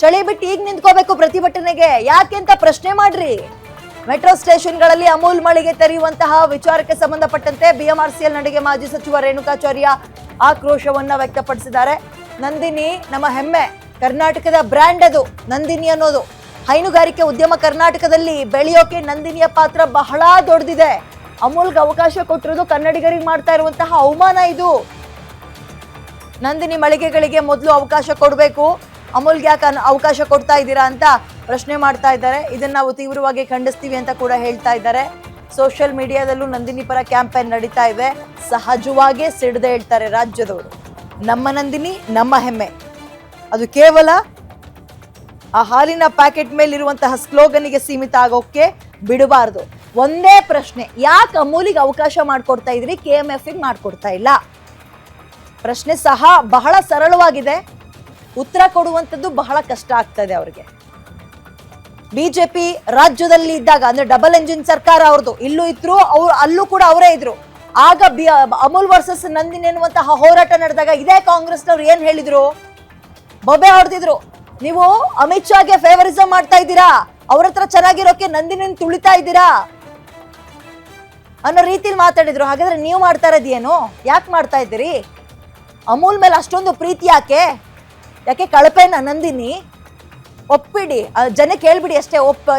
ಚಳಿ ಬಿಟ್ಟು ಈಗ ನಿಂತ್ಕೋಬೇಕು ಪ್ರತಿಭಟನೆಗೆ ಯಾಕೆ ಅಂತ ಪ್ರಶ್ನೆ ಮಾಡ್ರಿ. ಮೆಟ್ರೋ ಸ್ಟೇಷನ್ಗಳಲ್ಲಿ ಅಮೂಲ್ ಮಳಿಗೆ ತೆರೆಯುವಂತಹ ವಿಚಾರಕ್ಕೆ ಸಂಬಂಧಪಟ್ಟಂತೆ ಬಿಎಂಆರ್ಸಿಎಲ್ ನಡೆಗೆ ಮಾಜಿ ಸಚಿವ ರೇಣುಕಾಚಾರ್ಯ ಆಕ್ರೋಶವನ್ನ ವ್ಯಕ್ತಪಡಿಸಿದ್ದಾರೆ. ನಂದಿನಿ ನಮ್ಮ ಹೆಮ್ಮೆ, ಕರ್ನಾಟಕದ ಬ್ರ್ಯಾಂಡ್ ಅದು ನಂದಿನಿ ಅನ್ನೋದು. ಹೈನುಗಾರಿಕೆ ಉದ್ಯಮ ಕರ್ನಾಟಕದಲ್ಲಿ ಬೆಳೆಯೋಕೆ ನಂದಿನಿಯ ಪಾತ್ರ ಬಹಳ ದೊಡ್ಡದಿದೆ. ಅಮೂಲ್ಗೆ ಅವಕಾಶ ಕೊಟ್ಟಿರೋದು ಕನ್ನಡಿಗರಿಗೆ ಮಾಡ್ತಾ ಇರುವಂತಹ ಅವಮಾನ ಇದು. ನಂದಿನಿ ಮಳಿಗೆಗಳಿಗೆ ಮೊದಲು ಅವಕಾಶ ಕೊಡಬೇಕು, ಅಮೂಲ್ಗೆ ಯಾಕೆ ಅವಕಾಶ ಕೊಡ್ತಾ ಇದ್ದೀರಾ ಅಂತ ಪ್ರಶ್ನೆ ಮಾಡ್ತಾ ಇದ್ದಾರೆ. ಇದನ್ನ ನಾವು ತೀವ್ರವಾಗಿ ಖಂಡಿಸ್ತೀವಿ ಅಂತ ಕೂಡ ಹೇಳ್ತಾ ಇದ್ದಾರೆ. ಸೋಷಿಯಲ್ ಮೀಡಿಯಾದಲ್ಲೂ ನಂದಿನಿ ಪರ ಕ್ಯಾಂಪೇನ್ ನಡೀತಾ ಇದೆ. ಸಹಜವಾಗೇ ಸಿಡ್ದೆ ಹೇಳ್ತಾರೆ ರಾಜ್ಯದವರು, ನಮ್ಮ ನಂದಿನಿ ನಮ್ಮ ಹೆಮ್ಮೆ. ಅದು ಕೇವಲ ಆ ಹಾಲಿನ ಪ್ಯಾಕೆಟ್ ಮೇಲಿರುವಂತಹ ಸ್ಲೋಗನ್ಗೆ ಸೀಮಿತ ಆಗೋಕೆ ಬಿಡಬಾರ್ದು. ಒಂದೇ ಪ್ರಶ್ನೆ, ಯಾಕೆ ಅಮೂಲಿಗೆ ಅವಕಾಶ ಮಾಡ್ಕೊಡ್ತಾ ಇದ್ರಿ, KMF ಮಾಡ್ಕೊಡ್ತಾ ಇಲ್ಲ? ಪ್ರಶ್ನೆ ಸಹ ಬಹಳ ಸರಳವಾಗಿದೆ, ಉತ್ತರ ಕೊಡುವಂಥದ್ದು ಬಹಳ ಕಷ್ಟ ಆಗ್ತದೆ ಅವ್ರಿಗೆ. ಬಿಜೆಪಿ ರಾಜ್ಯದಲ್ಲಿ ಇದ್ದಾಗ, ಅಂದ್ರೆ ಡಬಲ್ ಎಂಜಿನ್ ಸರ್ಕಾರ ಅವ್ರದ್ದು, ಇಲ್ಲೂ ಇದ್ರು ಅವ್ರು, ಅಲ್ಲೂ ಕೂಡ ಅವರೇ ಇದ್ರು. ಆಗ ಅಮೂಲ್ ವರ್ಸಸ್ ನಂದಿನಿ ಎನ್ನುವಂತಹ ಹೋರಾಟ ನಡೆದಾಗ ಇದೇ ಕಾಂಗ್ರೆಸ್ನವ್ರು ಏನ್ ಹೇಳಿದ್ರು? ಬೊಬ್ಬೆ ಹೊಡೆದಿದ್ರು. ನೀವು ಅಮಿತ್ ಶಾಗೆ ಫೇವರಿಸಂ ಮಾಡ್ತಾ ಇದ್ದೀರಾ, ಅವ್ರ ಹತ್ರ ಚೆನ್ನಾಗಿರೋಕೆ ನಂದಿನಿ ತುಳಿತಾ ಇದ್ದೀರಾ ಅನ್ನೋ ರೀತಿಲಿ ಮಾತಾಡಿದ್ರು. ಹಾಗಾದ್ರೆ ನೀವು ಮಾಡ್ತಾ ಇರೋದೇನು? ಯಾಕೆ ಮಾಡ್ತಾ ಇದ್ದೀರಿ? ಅಮೂಲ್ ಮೇಲೆ ಅಷ್ಟೊಂದು ಪ್ರೀತಿ ಯಾಕೆ ಕಳಪೆನ ನಂದಿನಿ? ಒಪ್ಪಿಡಿ, ಜನ ಕೇಳ್ಬಿಡಿ ಅಷ್ಟೇ. ಇದು